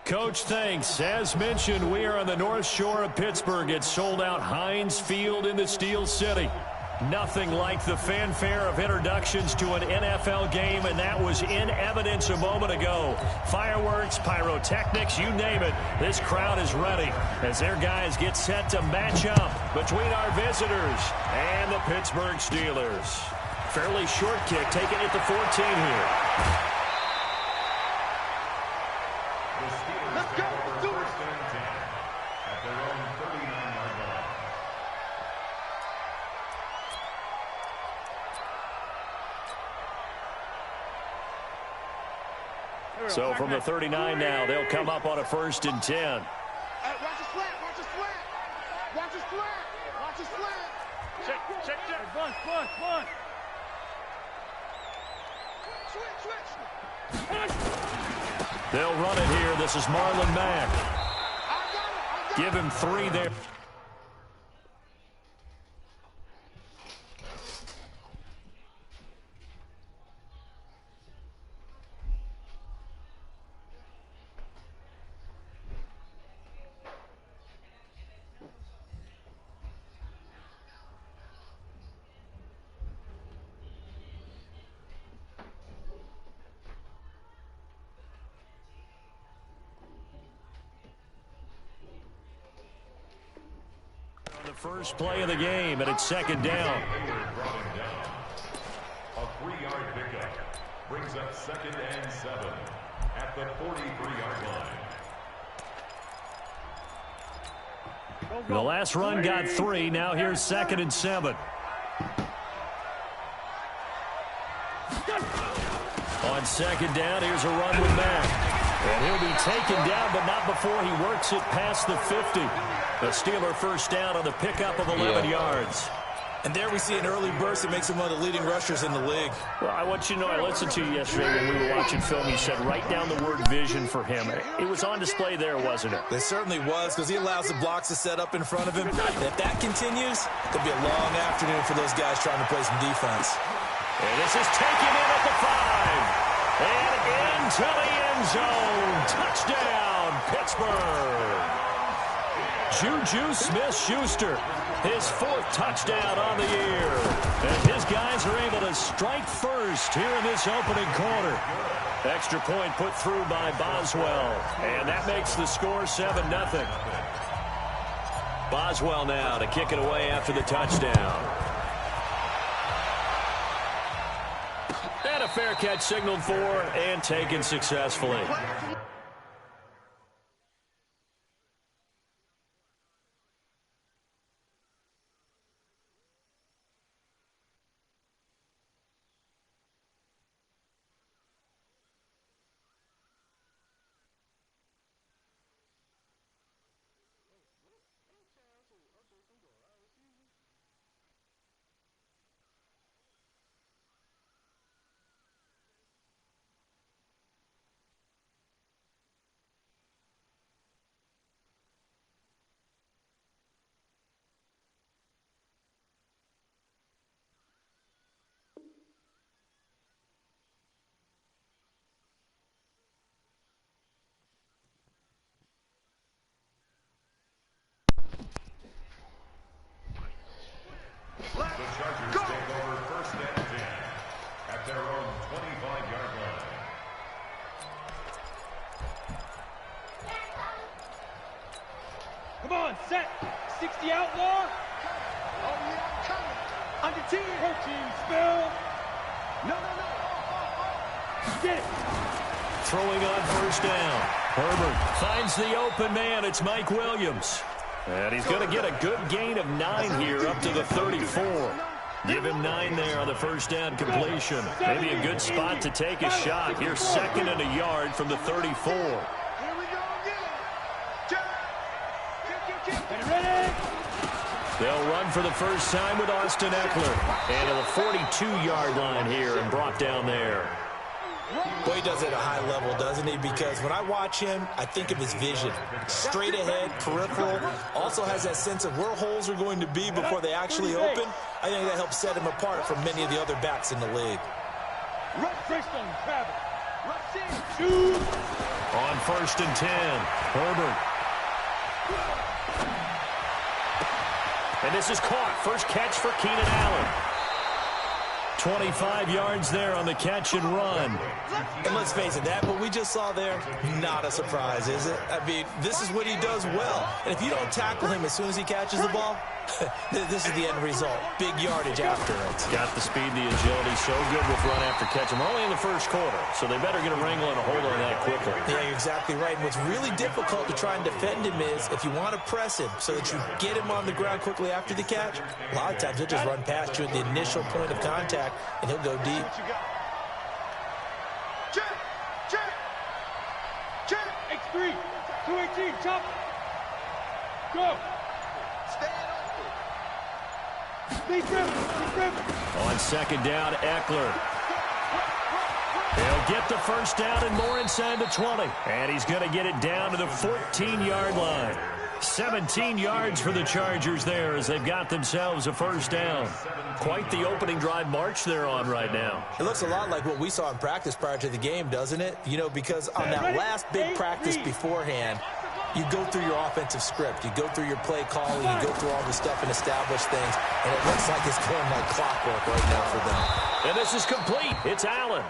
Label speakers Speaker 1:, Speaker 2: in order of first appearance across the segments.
Speaker 1: Coach, thanks. As mentioned, we are on the North Shore of Pittsburgh. It's sold out Heinz Field in the Steel City. Nothing like the fanfare of introductions to an NFL game, and that was in evidence a moment ago. Fireworks, pyrotechnics, you name it. This crowd is ready as their guys get set to match up between our visitors and the Pittsburgh Steelers. Fairly short kick, taking it to 14 here.
Speaker 2: Let's go. Do it. At their own 39-yard line.
Speaker 1: So from the 39 now, they'll come up on a 1st and 10.
Speaker 2: Watch his flat. Watch his flat. Watch his flat. Watch his flat. Check.
Speaker 3: Bunt.
Speaker 2: Switch.
Speaker 1: They'll run it here. This is Marlon Mack. Give him 3 there. First play of the game, and it's 2nd down.
Speaker 2: A 3-yard pickup brings up 2nd and 7 at the 43-yard line.
Speaker 1: The last run got 3. Now here's 2nd and 7. On 2nd down, here's a run with Mack. And he'll be taken down, but not before he works it past the 50. The Steeler first down on the pickup of 11 yards.
Speaker 4: And there we see an early burst that makes him one of the leading rushers in the league.
Speaker 1: Well, I want you to know, I listened to you yesterday when we were watching film. You said write down the word vision for him. It was on display there, wasn't it?
Speaker 4: It certainly was, because he allows the blocks to set up in front of him. If that continues, it could be a long afternoon for those guys trying to play some defense.
Speaker 1: And this is taken in at the 5. And into the end zone. Touchdown, Pittsburgh. Juju Smith-Schuster, his 4th touchdown on the year. And his guys are able to strike first here in this opening quarter. Extra point put through by Boswell. And that makes the score 7-0. Boswell now to kick it away after the touchdown. And a fair catch signaled for and taken successfully.
Speaker 2: The Chargers take over 1st and 10 at their own 25-yard line.
Speaker 3: Come on, set. 60 outlaw.
Speaker 2: Oh, yeah, coming.
Speaker 3: Under team. Team spill.
Speaker 2: No.
Speaker 3: Get it.
Speaker 1: Throwing on 1st down. Herbert finds the open man. It's Mike Williams. And he's going to get a good gain of 9 here up to the 34. Give him 9 there on the 1st down completion. Maybe a good spot to take a shot. Here's 2nd and a yard from the 34.
Speaker 2: Here we go again.
Speaker 3: Ready.
Speaker 1: They'll run for the first time with Austin Eckler. And to the 42-yard line here and brought down there.
Speaker 4: Boy, he does it at a high level, doesn't he? Because when I watch him, I think of his vision. Straight ahead, peripheral. Also has that sense of where holes are going to be before they actually open. I think that helps set him apart from many of the other backs in the league.
Speaker 3: Run, Preston, grab it. Rush in. Shoot.
Speaker 1: On 1st and 10, Herbert. And this is caught. First catch for Keenan Allen. 25 yards there on the catch and run.
Speaker 4: And let's face it, that what we just saw there, not a surprise, is it? I mean, this is what he does well. And if you don't tackle him as soon as he catches the ball, this is the end result. Big yardage after it.
Speaker 1: Got the speed, the agility, so good with run after catch. We're only in the first quarter, so they better get a wrangle and a hold on that quickly.
Speaker 4: Yeah, you're exactly right. And what's really difficult to try and defend him is if you want to press him so that you get him on the ground quickly after the catch, a lot of times he'll just run past you at the initial point of contact, and he'll go deep.
Speaker 3: Check! Check! Check! X3! 218, chop! Go! Deep rim! Deep rim!
Speaker 1: On 2nd down, Eckler. He'll get the first down and more inside the 20. And he's going to get it down to the 14-yard line. 17 yards for the Chargers there as they've got themselves a first down. Quite the opening drive march they're on right now.
Speaker 4: It looks a lot like what we saw in practice prior to the game, doesn't it? You know, because on that last big practice beforehand, you go through your offensive script. You go through your play calling. You go through all the stuff and establish things. And it looks like it's going like clockwork right now for them.
Speaker 1: And this is complete. It's Allen.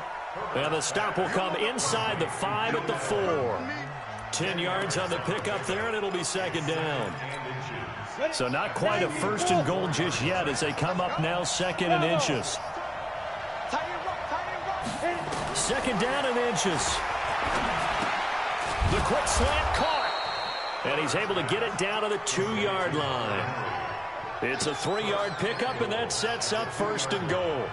Speaker 1: And the stop will come inside the 5 at the 4. 10 yards on the pickup there, and it'll be 2nd down. So not quite a 1st and goal just yet as they come up now 2nd and inches. 2nd down and inches. The quick slant caught. And he's able to get it down to the 2-yard line. It's a 3-yard pickup, and that sets up 1st and goal.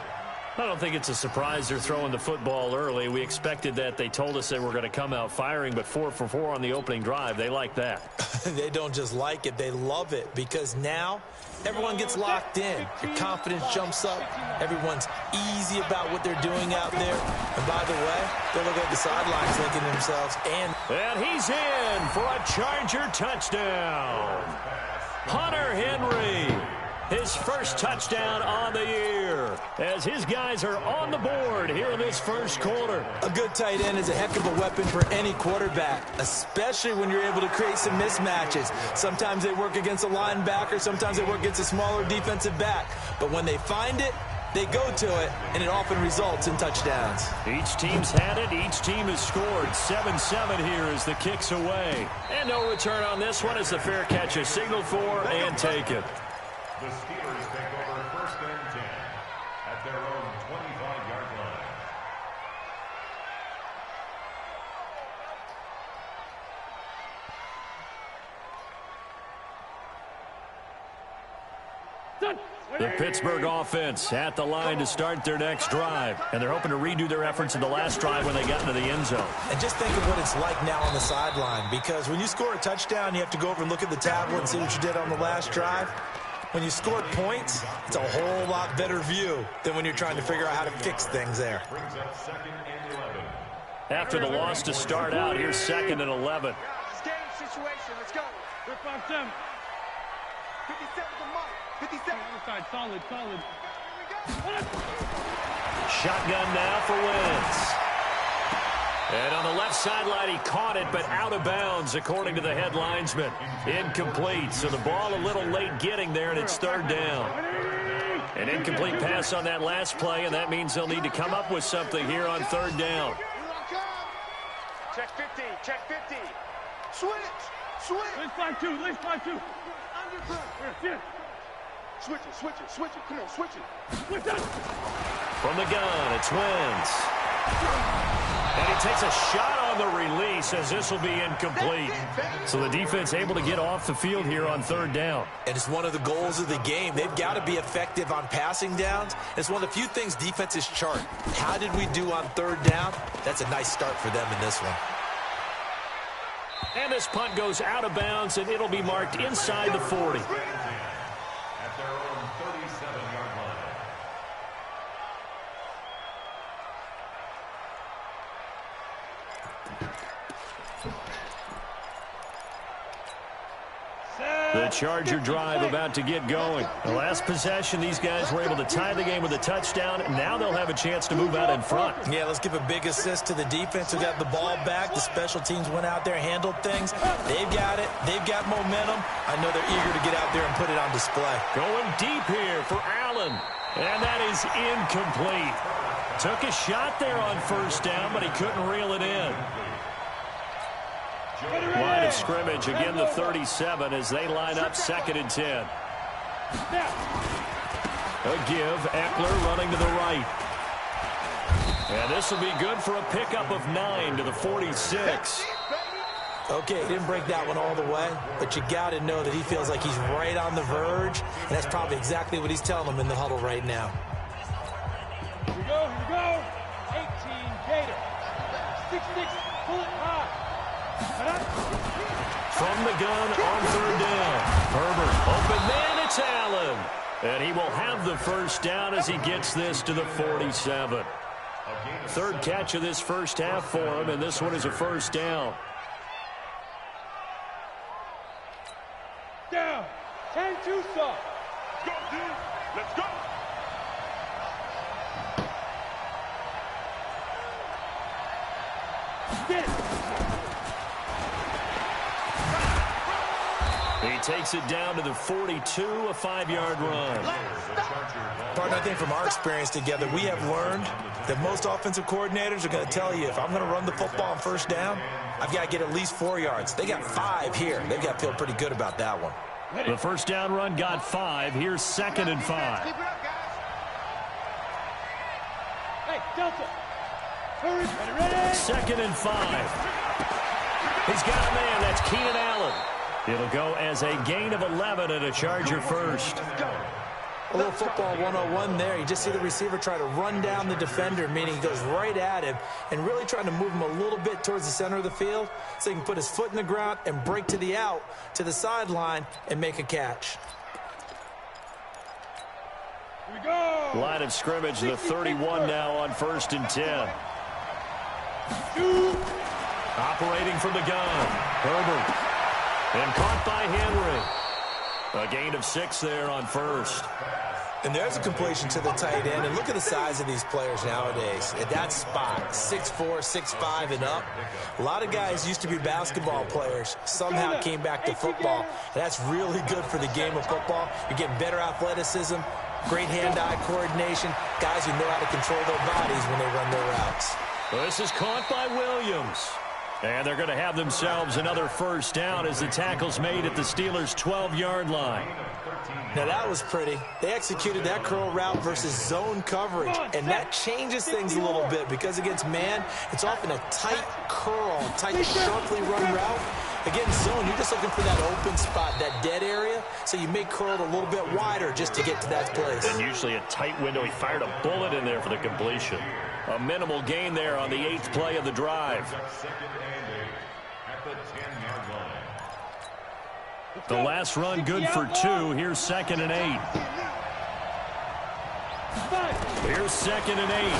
Speaker 1: I don't think it's a surprise they're throwing the football early. We expected that. They told us they were going to come out firing, but 4 for 4 on the opening drive. They like that.
Speaker 4: They don't just like it. They love it because now everyone gets locked in. Your confidence jumps up. Everyone's easy about what they're doing out there. And by the way, they look at the sidelines thinking to themselves,
Speaker 1: and he's in for a Charger touchdown. Hunter Henry. His first touchdown on the year as his guys are on the board here in this first quarter.
Speaker 4: A good tight end is a heck of a weapon for any quarterback, especially when you're able to create some mismatches. Sometimes they work against a linebacker. Sometimes they work against a smaller defensive back. But when they find it, they go to it, and it often results in touchdowns.
Speaker 1: Each team's had it. Each team has scored. 7-7 here as the kick's away. And no return on this one as the fair catch is signaled for and taken.
Speaker 2: The Steelers take over 1st and 10 at their own 25-yard line.
Speaker 1: The Pittsburgh offense at the line to start their next drive. And they're hoping to redo their efforts in the last drive when they got into the end zone.
Speaker 4: And just think of what it's like now on the sideline, because when you score a touchdown, you have to go over and look at the tablet and see what you did on the last drive. When you score points, it's a whole lot better view than when you're trying to figure out how to fix things there.
Speaker 2: Brings up 2nd and 11.
Speaker 1: After the loss to start out, here's 2nd and 11.
Speaker 3: Game situation, let's go. 57 to Mike. 57. Outside, solid.
Speaker 1: Shotgun now for Wentz. And on the left sideline, he caught it, but out of bounds, according to the head linesman. Incomplete, so the ball a little late getting there, and it's 3rd down. An incomplete pass on that last play, and that means they'll need to come up with something here on 3rd down.
Speaker 3: Check 50, check 50. Switch. Let's fly two. Switch it. Come on, switch it.
Speaker 1: From the gun, it's Wentz. And he takes a shot on the release as this will be incomplete. So the defense able to get off the field here on 3rd down.
Speaker 4: And it's one of the goals of the game. They've got to be effective on passing downs. It's one of the few things defenses chart. How did we do on 3rd down? That's a nice start for them in this one.
Speaker 1: And this punt goes out of bounds, and it'll be marked inside the 40.
Speaker 2: At their own 37-yard line.
Speaker 1: The Charger drive about to get going. The last possession, these guys were able to tie the game with a touchdown. Now they'll have a chance to move out in front.
Speaker 4: Yeah, let's give a big assist to the defense who got the ball back. The special teams went out there, handled things. They've got it. They've got momentum. I know they're eager to get out there and put it on display.
Speaker 1: Going deep here for Allen. And that is incomplete. Took a shot there on first down, but he couldn't reel it in. Line of scrimmage, again the 37 as they line up 2nd and 10. A give, Eckler running to the right. And this will be good for a pickup of 9 to the 46.
Speaker 4: Okay, he didn't break that one all the way, but you got to know that he feels like he's right on the verge, and that's probably exactly what he's telling them in the huddle right now.
Speaker 3: Here we go, 18 Gator. 6-6, pull it high.
Speaker 1: From the gun on 3rd down. Herbert, open man, it's Allen. And he will have the first down as he gets this to the 47. 3rd catch of this first half for him, and this one is a first down.
Speaker 3: Down. 10-2 stop. Let's go, dude. Let's go. Get it.
Speaker 1: He takes it down to the 42, a 5-yard run.
Speaker 4: Partner, I think from our experience together, we have learned that most offensive coordinators are going to tell you, if I'm going to run the football on first down, I've got to get at least 4 yards. They got 5 here. They've got to feel pretty good about that one.
Speaker 1: The first down run got 5. Here's 2nd and 5.
Speaker 3: Keep it up, guys. Hey, Delta. Hurry. Ready.
Speaker 1: 2nd and 5. He's got a man. That's Keenan Allen. It'll go as a gain of 11 and a Charger first.
Speaker 4: A little football 101 there. You just see the receiver try to run down the defender, meaning he goes right at him and really trying to move him a little bit towards the center of the field so he can put his foot in the ground and break to the out, to the sideline, and make a catch.
Speaker 3: Here we go.
Speaker 1: Line of scrimmage, the 31 now on 1st and 10. Operating from the gun. Herbert. And caught by Henry. A gain of 6 there on 1st.
Speaker 4: And there's a completion to the tight end. And look at the size of these players nowadays. At that spot, 6'4", 6'5", and up. A lot of guys used to be basketball players. Somehow came back to football. And that's really good for the game of football. You're getting better athleticism, great hand-eye coordination, guys who know how to control their bodies when they run their routes.
Speaker 1: This is caught by Williams. And they're going to have themselves another first down as the tackle's made at the Steelers' 12-yard line.
Speaker 4: Now that was pretty. They executed that curl route versus zone coverage, and that changes things a little bit because against man, it's often a tight curl, tight, sharply run route. Against zone, you're just looking for that open spot, that dead area, so you may curl it a little bit wider just to get to that place.
Speaker 1: And usually a tight window. He fired a bullet in there for the completion. A minimal gain there on the 8th play of the drive. The last run good for 2. Here's 2nd and 8. Here's 2nd and 8.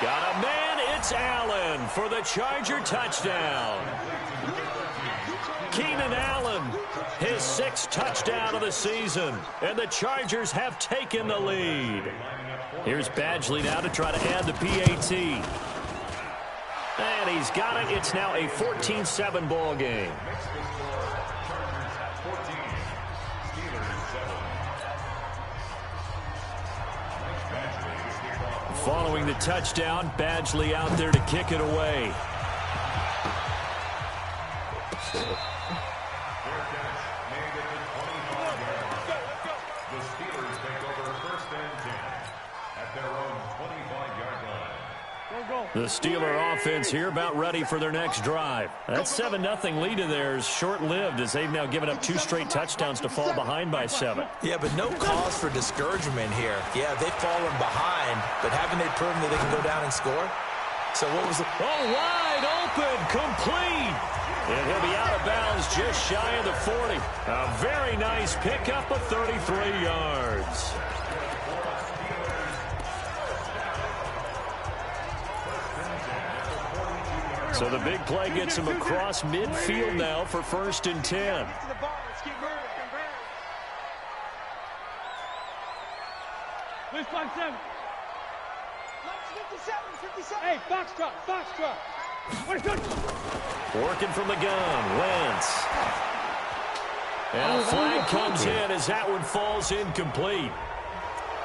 Speaker 1: Got a man. It's Allen for the Charger touchdown. Keenan Allen, his 6th touchdown of the season. And the Chargers have taken the lead. Here's Badgley now to try to add the PAT. And he's got it. It's now a 14-7 ball game. Following the touchdown, Badgley out there to kick it away.
Speaker 2: The Steelers take over 1st and 10 at their own 25-yard line.
Speaker 1: The Steeler offense here about ready for their next drive. That 7-0 lead of theirs short-lived as they've now given up 2 straight touchdowns to fall behind by 7.
Speaker 4: Yeah, but no cause for discouragement here. Yeah, they've fallen behind, but haven't they proven that they can go down and score? So what was it?
Speaker 1: Oh, wide open, complete. And he'll be out of bounds just shy of the 40. A very nice pickup of 33 yards. So the big play gets him across midfield now for 1st and 10.
Speaker 3: 357. 57. Hey, box truck.
Speaker 1: Working from the gun, Wentz. And a flag comes in as that one falls incomplete.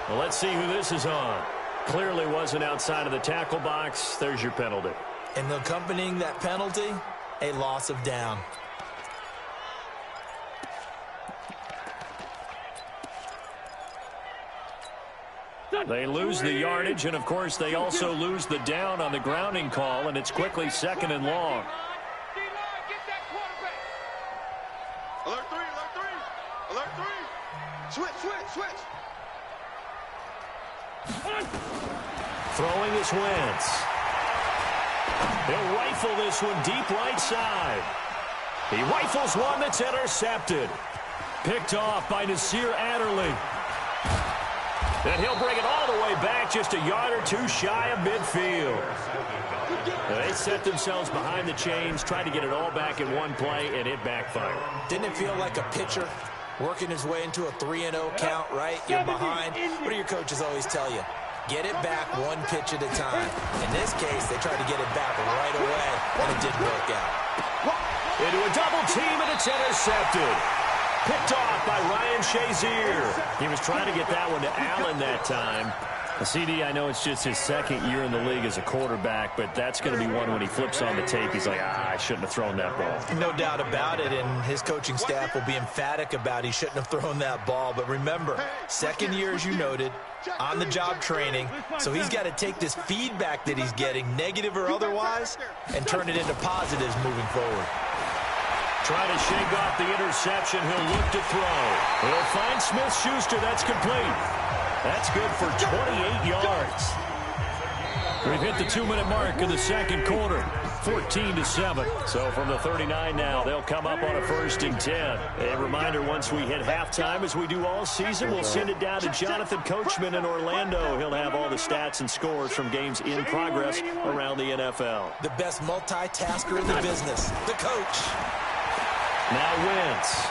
Speaker 1: Well, let's see who this is on. Clearly wasn't outside of the tackle box. There's your penalty.
Speaker 4: And accompanying that penalty, a loss of down.
Speaker 1: They lose the yardage, and, of course, they also lose the down on the grounding call, and it's quickly 2nd and long.
Speaker 3: Alert 3. Switch.
Speaker 1: Throwing is Wentz. He'll rifle this one deep right side. He rifles one that's intercepted. Picked off by Nasir Adderley. And he'll bring it all the way back, just a yard or two shy of midfield. They set themselves behind the chains, tried to get it all back in one play, and it backfired.
Speaker 4: Didn't it feel like a pitcher working his way into a 3-0 count, right? You're behind. What do your coaches always tell you? Get it back one pitch at a time. In this case, they tried to get it back right away, and it didn't work out.
Speaker 1: Into a double team, and it's intercepted. Picked off by Ryan Shazier. He was trying to get that one to Allen that time. CD, I know it's just his 2nd year in the league as a quarterback, but that's going to be one when he flips on the tape. He's like, I shouldn't have thrown that ball.
Speaker 4: No doubt about it, and his coaching staff will be emphatic about he shouldn't have thrown that ball. But remember, 2nd year, as you noted, on-the-job training, so he's got to take this feedback that he's getting, negative or otherwise, and turn it into positives moving forward.
Speaker 1: Trying to shake off the interception. He'll look to throw. He'll find Smith-Schuster. That's complete. That's good for 28 yards. We've hit the 2-minute mark of the 2nd quarter. 14-7. So from the 39 now, they'll come up on a 1st and 10. A reminder, once we hit halftime, as we do all season, we'll send it down to Jonathan Coachman in Orlando. He'll have all the stats and scores from games in progress around the NFL.
Speaker 4: The best multitasker in the business, the coach.
Speaker 1: Now Wentz.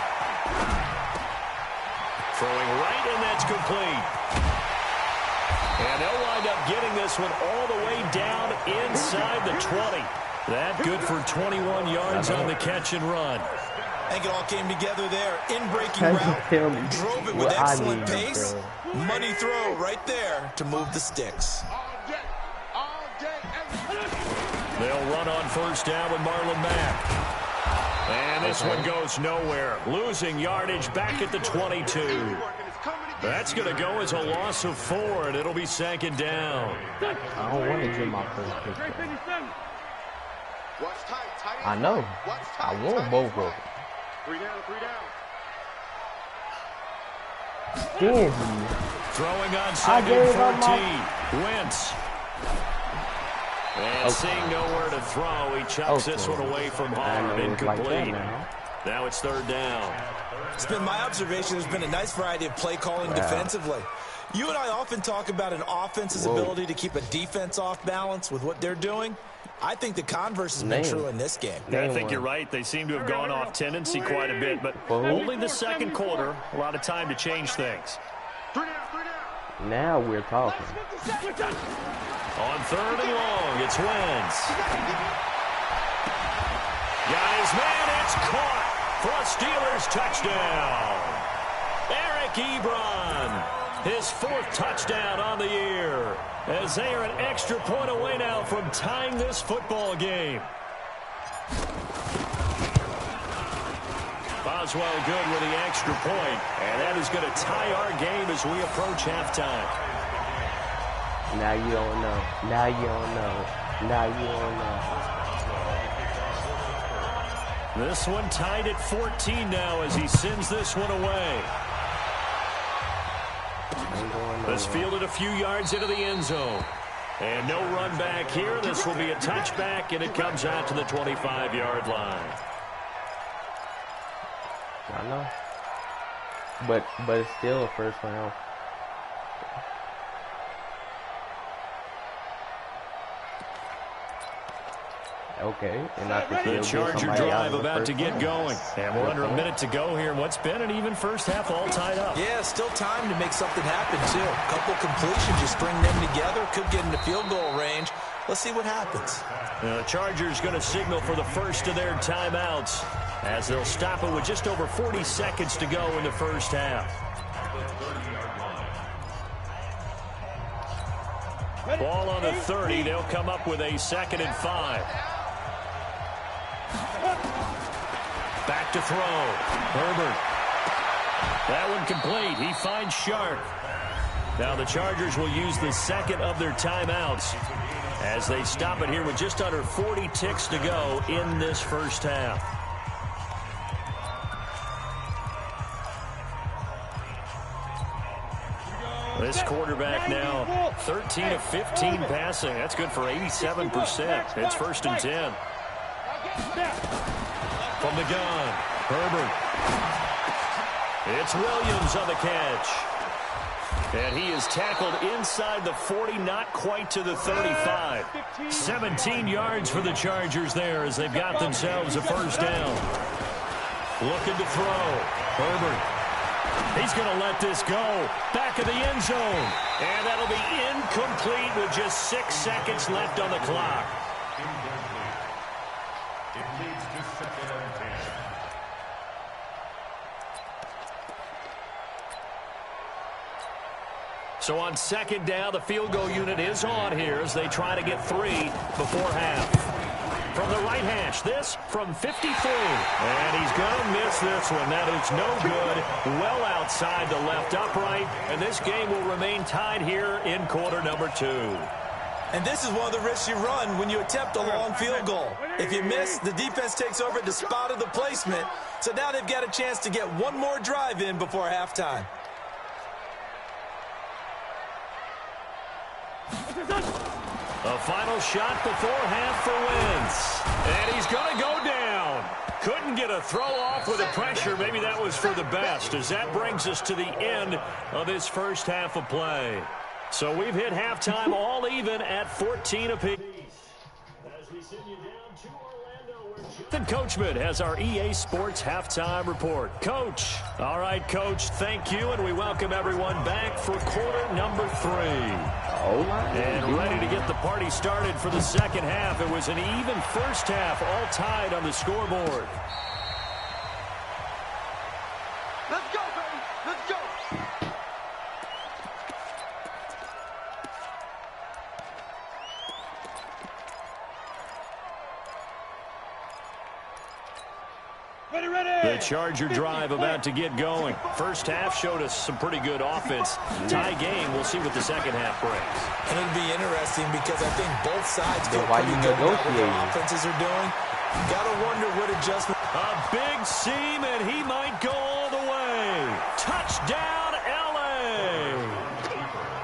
Speaker 1: Throwing right, and that's complete. And they'll wind up getting this one all the way down inside the 20. That good for 21 yards on the catch and run.
Speaker 4: I think it all came together there. In-breaking route, drove it with excellent pace. Money throw right there to move the sticks.
Speaker 1: They'll run on 1st down with Marlon Mack. And this one goes nowhere. Losing yardage back at the 22. That's going to go as a loss of 4, and it'll be 2nd down.
Speaker 5: I don't want to get my first pick. I know. I want both of them.
Speaker 3: 3 down.
Speaker 5: Damn.
Speaker 1: Throwing on 2nd and 14. Wentz. And seeing nowhere to throw, he chucks this one away from home. Incomplete. Now it's 3rd down.
Speaker 4: It's been my observation there's been a nice variety of play calling defensively. You and I often talk about an offense's ability to keep a defense off balance with what they're doing. I think the converse has been true in this game.
Speaker 1: Yeah, I think you're right. They seem to have gone off tendency quite a bit, but only the 2nd quarter. A lot of time to change things.
Speaker 3: 3 down.
Speaker 5: Now we're talking.
Speaker 1: On 3rd and long, it's Wentz. Got his man, it's caught for a Steelers touchdown. Eric Ebron, his 4th touchdown on the year, as they are an extra point away now from tying this football game. Boswell good with the extra point, and that is going to tie our game as we approach halftime.
Speaker 5: Now you don't know. Now you don't know. Now you don't know.
Speaker 1: This one tied at 14 now as he sends this one away. This fielded a few yards into the end zone. And no run back here. This will be a touchback, and it comes out to the 25-yard line.
Speaker 5: I know. But it's still a first round. Okay, and I can
Speaker 1: The
Speaker 5: still get
Speaker 1: Charger
Speaker 5: somebody out
Speaker 1: drive
Speaker 5: in the
Speaker 1: about
Speaker 5: first
Speaker 1: to get
Speaker 5: half.
Speaker 1: going. And we're under a minute to go here in what's been an even first half, all tied up.
Speaker 4: Yeah, still time to make something happen, too. A couple completions, you string them together, could get into field goal range. Let's see what happens.
Speaker 1: The Chargers going to signal for the first of their timeouts as they'll stop it with just over 40 seconds to go in the first half. Ball on the 30. They'll come up with a 2nd and 5. Back to throw. Herbert. That one complete. He finds Sharp. Now the Chargers will use the second of their timeouts as they stop it here with just under 40 ticks to go in this first half. This quarterback now 13 of 15 passing. That's good for 87%. It's 1st and 10. From the gun, Herbert. It's Williams on the catch. And he is tackled inside the 40, not quite to the 35. 17 yards for the Chargers there as they've got themselves a first down. Looking to throw. Herbert. He's going to let this go. Back of the end zone. And that'll be incomplete with just 6 seconds left on the clock.
Speaker 2: It leads to 2nd and 10.
Speaker 1: So on 2nd down, the field goal unit is on here as they try to get 3 before half. From the right hash, this from 53. And he's going to miss this one. That is no good. Well outside the left upright. And this game will remain tied here in quarter number 2.
Speaker 4: And this is one of the risks you run when you attempt a long field goal. If you miss, the defense takes over at the spot of the placement. So now they've got a chance to get one more drive in before halftime.
Speaker 1: A final shot before half for Wentz. And he's going to go down. Couldn't get a throw off with the pressure. Maybe that was for the best, as that brings us to the end of this first half of play. So we've hit halftime all even at 14 apiece. As we send you down to Orlando, where Jonathan Coachman has our EA Sports halftime report. Coach. All right, Coach, thank you, and we welcome everyone back for quarter number 3. And ready to get the party started for the second half. It was an even first half, all tied on the scoreboard.
Speaker 3: Let's go, baby. Let's go.
Speaker 1: The Charger drive about to get going. First half showed us some pretty good offense. Tie game. We'll see what the second half brings.
Speaker 4: And it'll be interesting because I think both sides feel
Speaker 5: why
Speaker 4: pretty
Speaker 5: you
Speaker 4: good about what their
Speaker 5: negotiating?
Speaker 4: offenses are doing. Got to wonder what adjustment.
Speaker 1: A big seam, and he might go all the way. Touchdown, L.A.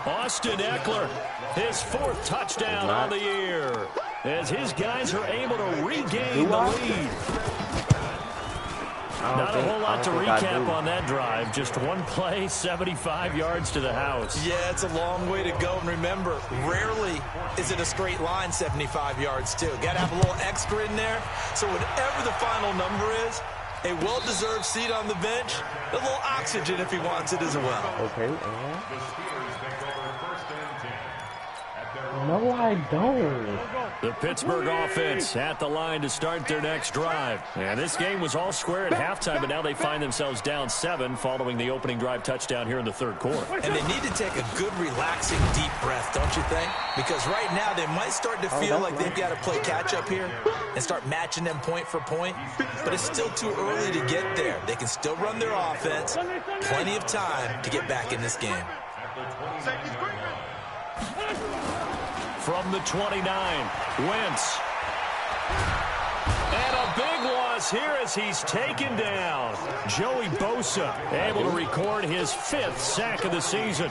Speaker 1: Austin Eckler, his 4th touchdown on the year, as his guys are able to regain the lead. Not a whole lot to recap on that drive. Just one play, 75 yards to the house.
Speaker 4: Yeah, it's a long way to go. And remember, rarely is it a straight line 75 yards, too. Got to have a little extra in there. So whatever the final number is, a well-deserved seat on the bench, a little oxygen if he wants it as well.
Speaker 5: Okay,
Speaker 2: The Steelers take over 1st and 10. At their own
Speaker 5: no, I don't.
Speaker 1: The Pittsburgh offense at the line to start their next drive. And this game was all square at halftime, but now they find themselves down 7 following the opening drive touchdown here in the 3rd quarter.
Speaker 4: And they need to take a good, relaxing, deep breath, don't you think? Because right now they might start to feel like they've got to play catch-up here and start matching them point for point. But it's still too early to get there. They can still run their offense. Plenty of time to get back in this game.
Speaker 1: From the 29, Wentz. And a big loss here as he's taken down. Joey Bosa able to record his 5th sack of the season.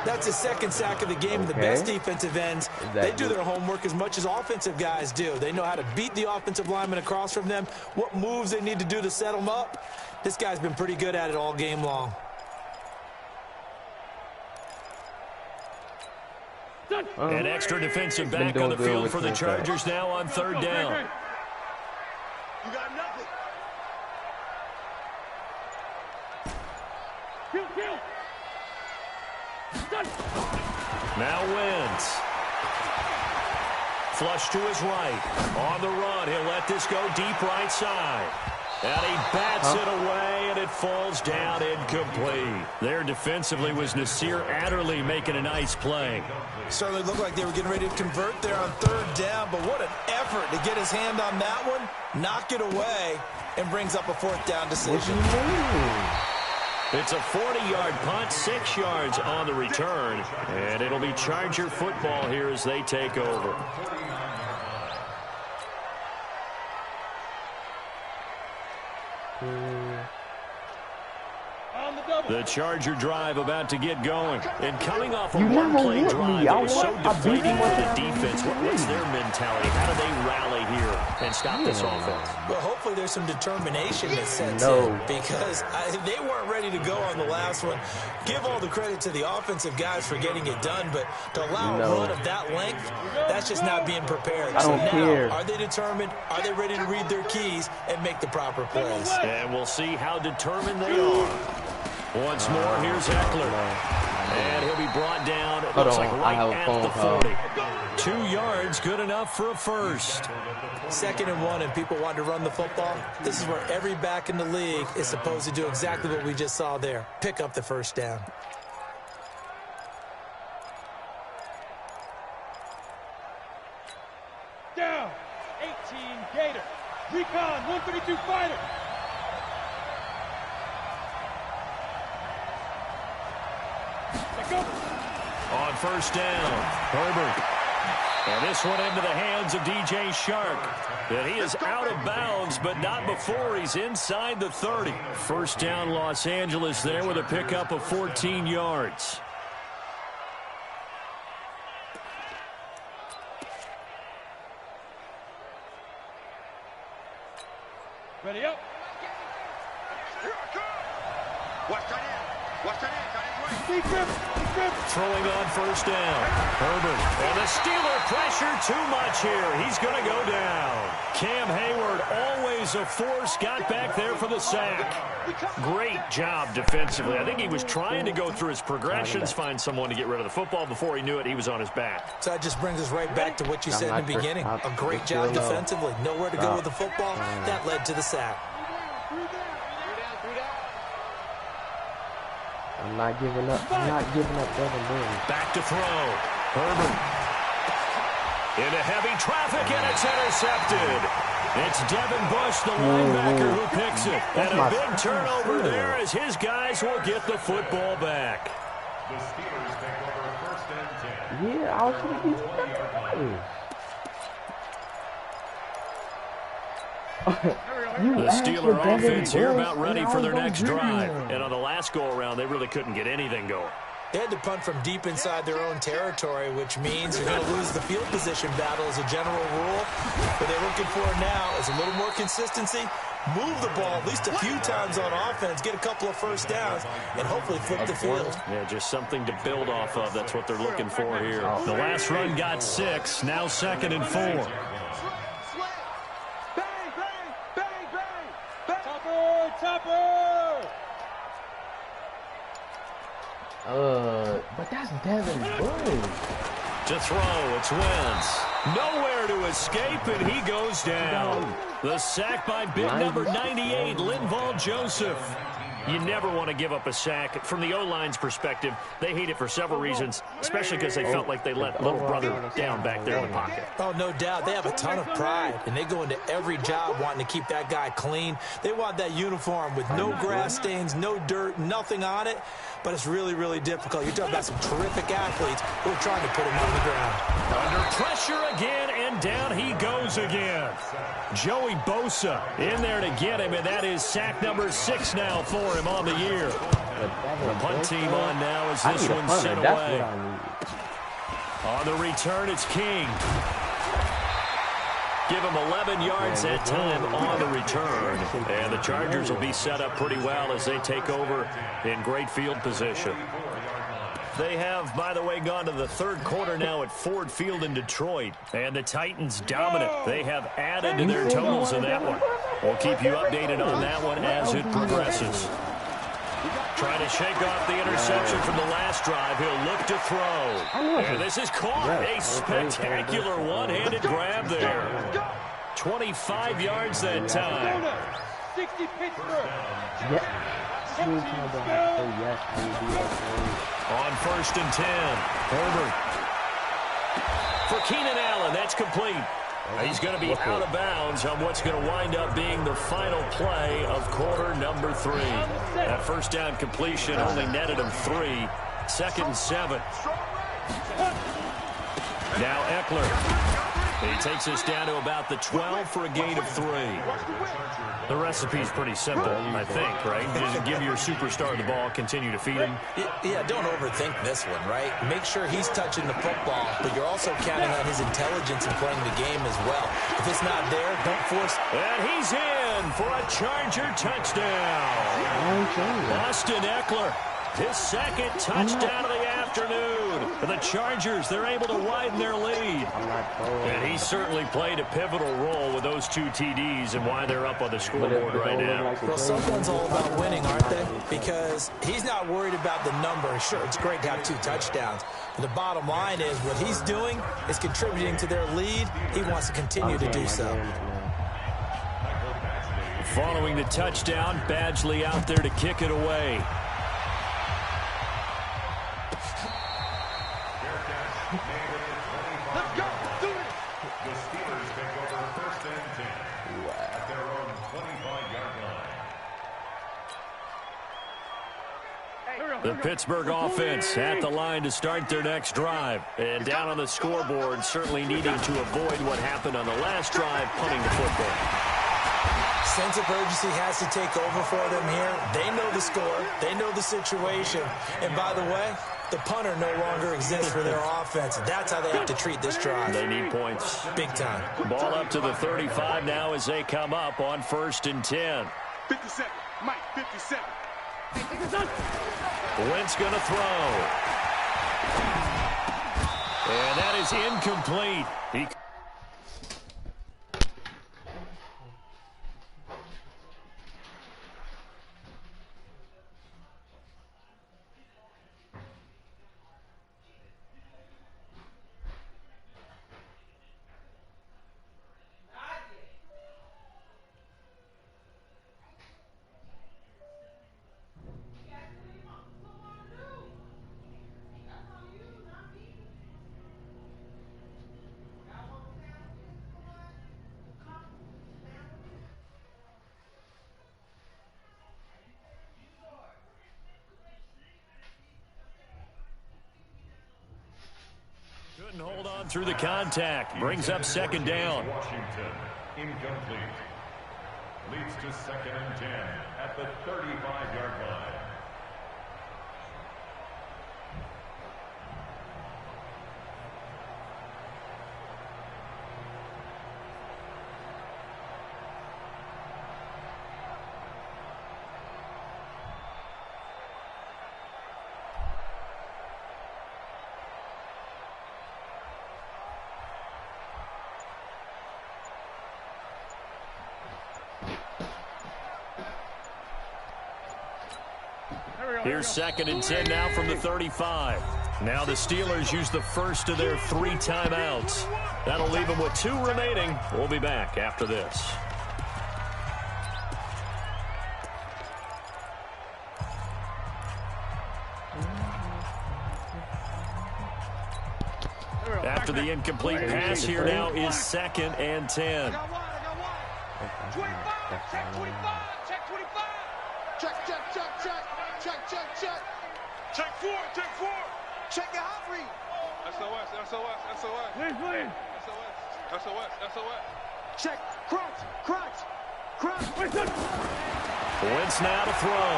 Speaker 4: That's his 2nd sack of the game. The best defensive ends, they do their homework as much as offensive guys do. They know how to beat the offensive lineman across from them, what moves they need to do to set them up. This guy's been pretty good at it all game long.
Speaker 1: An extra defensive back on the field for the Chargers now on 3rd down.
Speaker 3: You got nothing.
Speaker 1: Now wins. Flush to his right. On the run, he'll let this go deep right side. And he bats it away, and it falls down incomplete. There defensively was Nasir Adderley making a nice play.
Speaker 4: Certainly looked like they were getting ready to convert there on third down, but what an effort to get his hand on that one, knock it away, and brings up a fourth down decision.
Speaker 1: It's a 40-yard punt, 6 yards on the return, and it'll be Charger football here as they take over. The Charger drive about to get going. And coming off a one-play drive that was so deflating for the defense, what's their mentality? How do they rally here and stop this offense?
Speaker 4: Well, hopefully there's some determination that sets in, because they weren't ready to go on the last one. Give all the credit to the offensive guys for getting it done, but to allow a run of that length, that's just not being prepared. So now, are they determined? Are they ready to read their keys and make the proper plays?
Speaker 1: And we'll see how determined they are. Once more, here's Eckler. And he'll be brought down, it looks like right at the 40. 2 yards, good enough for a first.
Speaker 4: 2nd and 1, and people want to run the football. This is where every back in the league is supposed to do exactly what we just saw there. Pick up the first down.
Speaker 3: Down. 18 Gator. Recon 132 fighter.
Speaker 1: On first down, Herbert. And this one into the hands of DJ Shark. And he is out of bounds, but not before he's inside the 30. First down, Los Angeles there with a pickup of 14 yards.
Speaker 3: Ready up. Here I come. Watch that in. Watch that in.
Speaker 1: Throwing on first down. Herbert. And the Steeler pressure too much here. He's going to go down. Cam Hayward, always a force, got back there for the sack. Great job defensively. I think he was trying to go through his progressions, find someone to get rid of the football. Before he knew it, he was on his back.
Speaker 4: So that just brings us right back to what you said in the beginning. A great job defensively. Nowhere to go with the football. That led to the sack.
Speaker 5: I'm not giving up. I'm not giving up Devin Bush.
Speaker 1: Back to throw. Herbert. Into heavy traffic, and it's intercepted. It's Devin Bush, the linebacker, who picks it. And a big turnover there as his guys will get the football back.
Speaker 2: The Steelers take over first and 10.
Speaker 5: Yeah, I was going to
Speaker 1: The Steeler offense here about ready for their next drive. And on the last go-around, they really couldn't get anything going.
Speaker 4: They had to punt from deep inside their own territory, which means you're going to lose the field position battle as a general rule. What they're looking for now is a little more consistency, move the ball at least a few times on offense, get a couple of first downs, and hopefully flip the field.
Speaker 1: Yeah, just something to build off of. That's what they're looking for here. The last run got 6, now 2nd and 4.
Speaker 5: But that's Devin Bush.
Speaker 1: To throw, it's Wentz. Nowhere to escape, and he goes down. The sack by big number 98, Linval Joseph. You never want to give up a sack. From the O-line's perspective, they hate it for several reasons, especially because they felt like they let little brother down back there in the pocket.
Speaker 4: Oh, no doubt. They have a ton of pride, and they go into every job wanting to keep that guy clean. They want that uniform with no grass stains, no dirt, nothing on it, but it's really, really difficult. You're talking about some terrific athletes who are trying to put him on the ground.
Speaker 1: Under pressure again, and down he goes again. Joey Bosa in there to get him, and that is sack number 6 now for him on the year. The punt team on now as this one's sent away. On the return, it's King. Give him 11 yards that time on the return. And the Chargers will be set up pretty well as they take over in great field position. They have, by the way, gone to the third quarter now at Ford Field in Detroit. And the Titans dominant. They have added to their totals in that one. We'll keep you updated on that one as it progresses. Trying to shake off the interception from the last drive. He'll look to throw. And this is caught. A spectacular one-handed grab there. 25 yards that time.
Speaker 3: 60 Pittsburgh.
Speaker 1: On 1st and 10. Herbert. For Keenan Allen, that's complete. He's going to be out of bounds on what's going to wind up being the final play of quarter number 3. That first down completion only netted him 3. 2nd and 7. Now Eckler. He takes us down to about the 12 for a gain of 3. The recipe's pretty simple, I think, right? Just give your superstar the ball, continue to feed him.
Speaker 4: Yeah, don't overthink this one, right? Make sure he's touching the football, but you're also counting on his intelligence in playing the game as well. If it's not there, don't force.
Speaker 1: And he's in for a Charger touchdown. Austin Eckler, his 2nd touchdown of the afternoon. For the Chargers, they're able to widen their lead. And he certainly played a pivotal role with those 2 TDs and why they're up on the scoreboard right now.
Speaker 4: Well, someone's all about winning, aren't they? Because he's not worried about the number. Sure, it's great to have 2 touchdowns. But the bottom line is what he's doing is contributing to their lead. He wants to continue to do so.
Speaker 1: Following the touchdown, Badgley out there to kick it away.
Speaker 3: Let's go. Do it.
Speaker 2: The Steelers take over 1st and 10 at their own 25-yard line.
Speaker 1: The Pittsburgh offense at the line to start their next drive. And down on the scoreboard, certainly needing to avoid what happened on the last drive, punting the football.
Speaker 4: Sense of urgency has to take over for them here. They know the score. They know the situation. And by the way, the punter no longer exists for their offense. That's how they have to treat this drive.
Speaker 1: They need points.
Speaker 4: Big time.
Speaker 1: Ball up to the 35 now as they come up on 1st and 10.
Speaker 3: 57. Mike, 57.
Speaker 1: Wentz going to throw. And that is incomplete. Couldn't hold on through the contact. Brings up 2nd down.
Speaker 2: Washington, incomplete. Leads to 2nd and 10 at the 35-yard line.
Speaker 1: Here's 2nd and 10 now from the 35. Now the Steelers use the first of their 3 timeouts. That'll leave them with 2 remaining. We'll be back after this. After the incomplete pass, here now is 2nd and 10.
Speaker 3: I got one. 25. Check 25. Check 25. Check, check, check, check. Check, check, check. Check 4. Check 4. Check your hot read. SOS, SOS, SOS. Please. SOS, SOS, SOS. Check. Crunch, crunch, crunch.
Speaker 1: Wentz now to throw.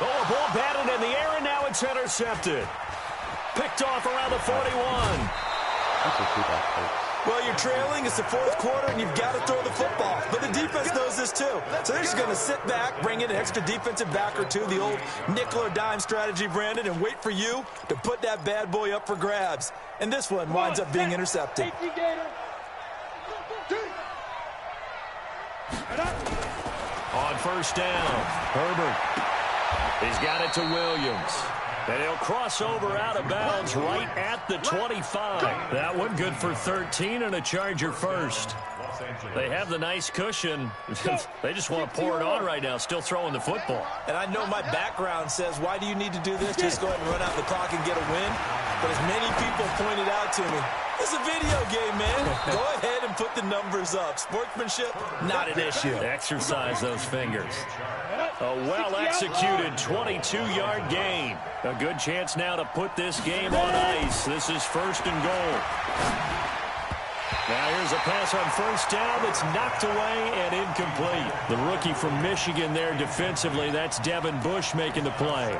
Speaker 1: Oh, a ball batted in the air, and now it's intercepted. Picked off around the 41.
Speaker 5: That's a
Speaker 4: Well, you're trailing. It's the fourth quarter, and you've got to throw the football. But the defense knows this, too. So they're just going to sit back, bring in an extra defensive back or two, the old nickel or dime strategy, Brandon, and wait for you to put that bad boy up for grabs. And this one winds up being intercepted.
Speaker 1: On first down, Herbert. He's got it to Williams. And he'll cross over out of bounds right at the 25. That one good for 13 and a Charger first. They have the nice cushion. They just want to pour it on right now, still throwing the football.
Speaker 4: And I know my background says, why do you need to do this? Just go ahead and run out the clock and get a win. But as many people pointed out to me, it's a video game, man. Go ahead and put the numbers up. Sportsmanship, not an issue.
Speaker 1: Exercise those fingers. A well-executed 22-yard gain. A good chance now to put this game on ice. This is first and goal. Now here's a pass on first down that's knocked away and incomplete. The rookie from Michigan there defensively, that's Devin Bush making the play.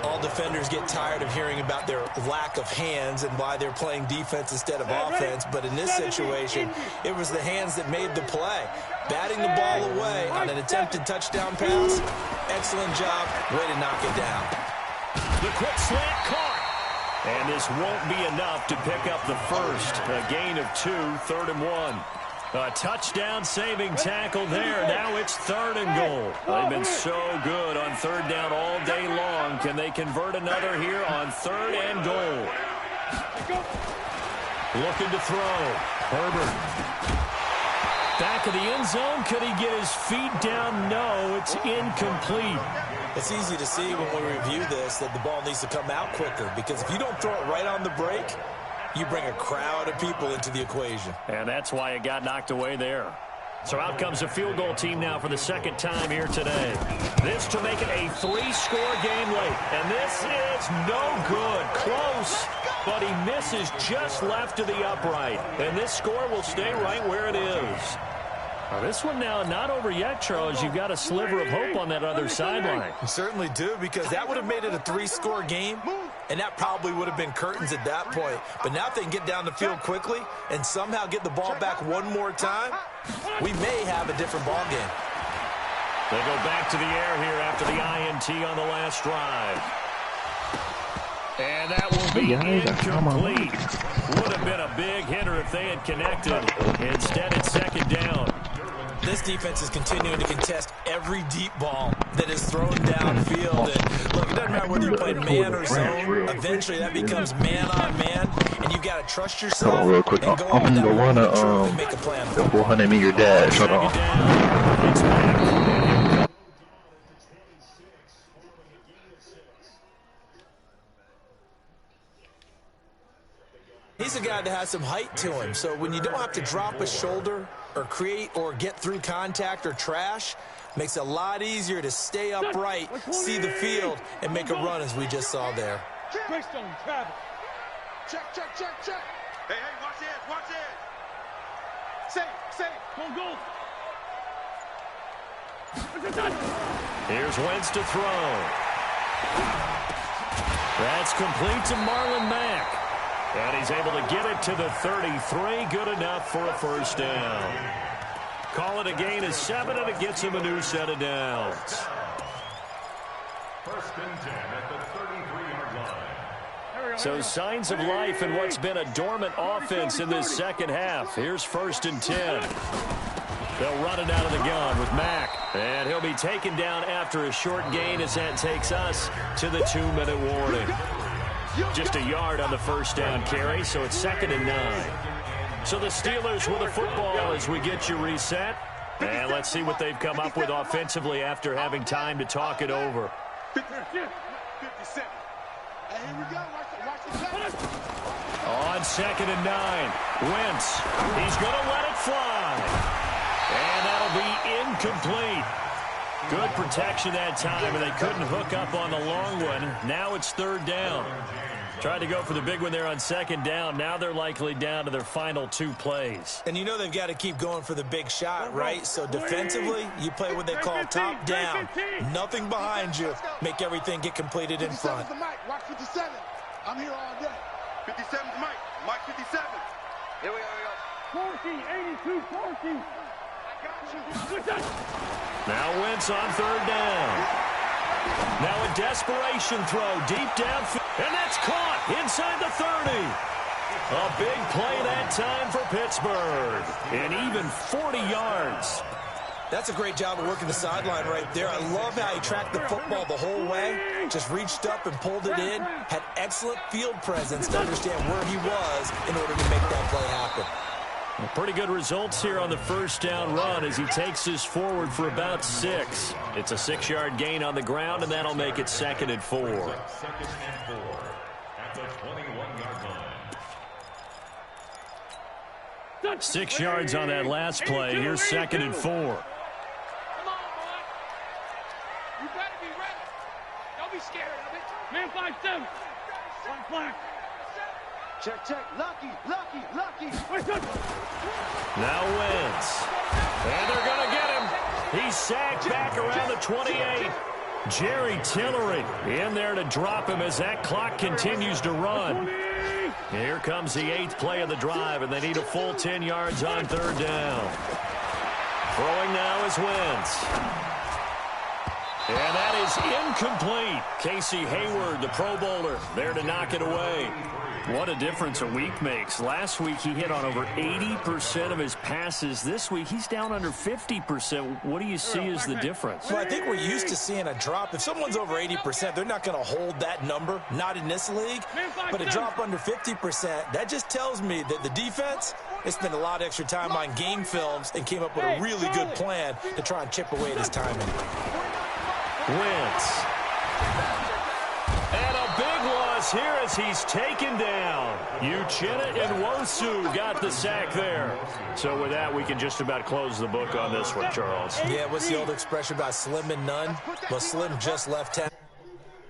Speaker 4: All defenders get tired of hearing about their lack of hands and why they're playing defense instead of offense. But in this situation, it was the hands that made the play. Batting the ball away on an attempted touchdown pass. Excellent job. Way to knock it down.
Speaker 1: The quick slant caught. And this won't be enough to pick up the first. A gain of 2, 3rd and 1. A touchdown saving tackle there. Now it's 3rd and goal. They've been so good on 3rd down all day long. Can they convert another here on 3rd and goal? Looking to throw. Herbert. Back of the end zone. Could he get his feet down? No, it's incomplete.
Speaker 4: It's easy to see when we review this that the ball needs to come out quicker, because if you don't throw it right on the break, you bring a crowd of people into the equation.
Speaker 1: And that's why it got knocked away there. So out comes a field goal team now for the second time here today. This to make it a 3-score game late. And this is no good. Close, but he misses just left of the upright. And this score will stay right where it is. Now this one now not over yet, Charles. You've got a sliver of hope on that other sideline.
Speaker 4: You certainly do, because that would have made it a 3-score game, and that probably would have been curtains at that point. But now if they can get down the field quickly and somehow get the ball back one more time, we may have a different ball game.
Speaker 1: They go back to the air here after the INT on the last drive. And that will be incomplete. Would have been a big hitter if they had connected. Instead, it's 2nd down.
Speaker 4: This defense is continuing to contest every deep ball that is thrown downfield. And look, it doesn't matter whether you're playing man or zone. Eventually, that becomes man on man, and you've got to trust yourself.
Speaker 6: Hold on real quick. I'm gonna go run a 400 meter dash. Hold on.
Speaker 4: He's a guy that has some height to him, so when you don't have to drop a shoulder or create or get through contact or trash, makes it a lot easier to stay upright, see the field, and make a run as we just saw there.
Speaker 3: Check, check, check, check. Hey, watch it, watch it. Say, go.
Speaker 1: Here's Wentz to throw. That's complete to Marlon Mack. And he's able to get it to the 33. Good enough for a first down. Call it a gain of 7, and it gets him a new set of downs.
Speaker 2: 1st and 10 at the 33-yard line.
Speaker 1: So signs of life in what's been a dormant offense in this second half. Here's 1st and 10. They'll run it out of the gun with Mack. And he'll be taken down after a short gain as that takes us to the 2-minute warning. Just a yard on the first down carry, so it's 2nd and 9. So the Steelers with a football as we get you reset. And let's see what they've come up with offensively after having time to talk it over.
Speaker 3: 57. Hey, here we go. Watch the
Speaker 1: On 2nd and 9, Wentz. He's going to let it fly. And that'll be incomplete. Good protection that time, and they couldn't hook up on the long one. Now it's 3rd down. Tried to go for the big one there on 2nd down. Now they're likely down to their final 2 plays.
Speaker 4: And you know they've got to keep going for the big shot, right? So defensively, you play what they call top down. Nothing behind you. Make everything get completed in front.
Speaker 3: Watch 57. I'm here all day. 57's Mike. Mike 57. Here we go.
Speaker 1: Now Wentz on third down. Now a desperation throw deep downfield, and that's caught inside the 30. A big play that time for Pittsburgh, and even 40 yards.
Speaker 4: That's a great job of working the sideline right there. I love how he tracked the football the whole way, just reached up and pulled it in, had excellent field presence to understand where he was in order to make that play happen.
Speaker 1: Pretty good results here on the first down run as he takes this forward for about 6. It's a 6-yard gain on the ground, and that'll make it 2nd and 4.
Speaker 2: 2nd and 4 at the 21-yard line.
Speaker 1: 6 yards on that last play. Here's 2nd and 4.
Speaker 3: Come on, boy. You better be ready. Don't be scared of it. Man 5-7. One flag. Check, check. Lucky.
Speaker 1: Now Wentz. And they're going to get him. He's sacked back around the 28. Jerry Tillery in there to drop him as that clock continues to run. Here comes the 8th play of the drive, and they need a full 10 yards on third down. Throwing now is Wentz. And that is incomplete. Casey Hayward, the Pro Bowler, there to knock it away. What a difference a week makes. Last week he hit on over 80% of his passes. This week he's down under 50%. What do you see as the difference?
Speaker 4: Well, I think we're used to seeing a drop. If someone's over 80%, they're not going to hold that number, not in this league. But a drop under 50%, that just tells me that the defense has spent a lot of extra time on game films and came up with a really good plan to try and chip away at his timing.
Speaker 1: Wentz. And a big loss here as he's taken down. Uchenna Nwosu got the sack there. So with that, we can just about close the book on this one, Charles.
Speaker 4: Yeah, what's the old expression about slim and none? Well, Slim just left town.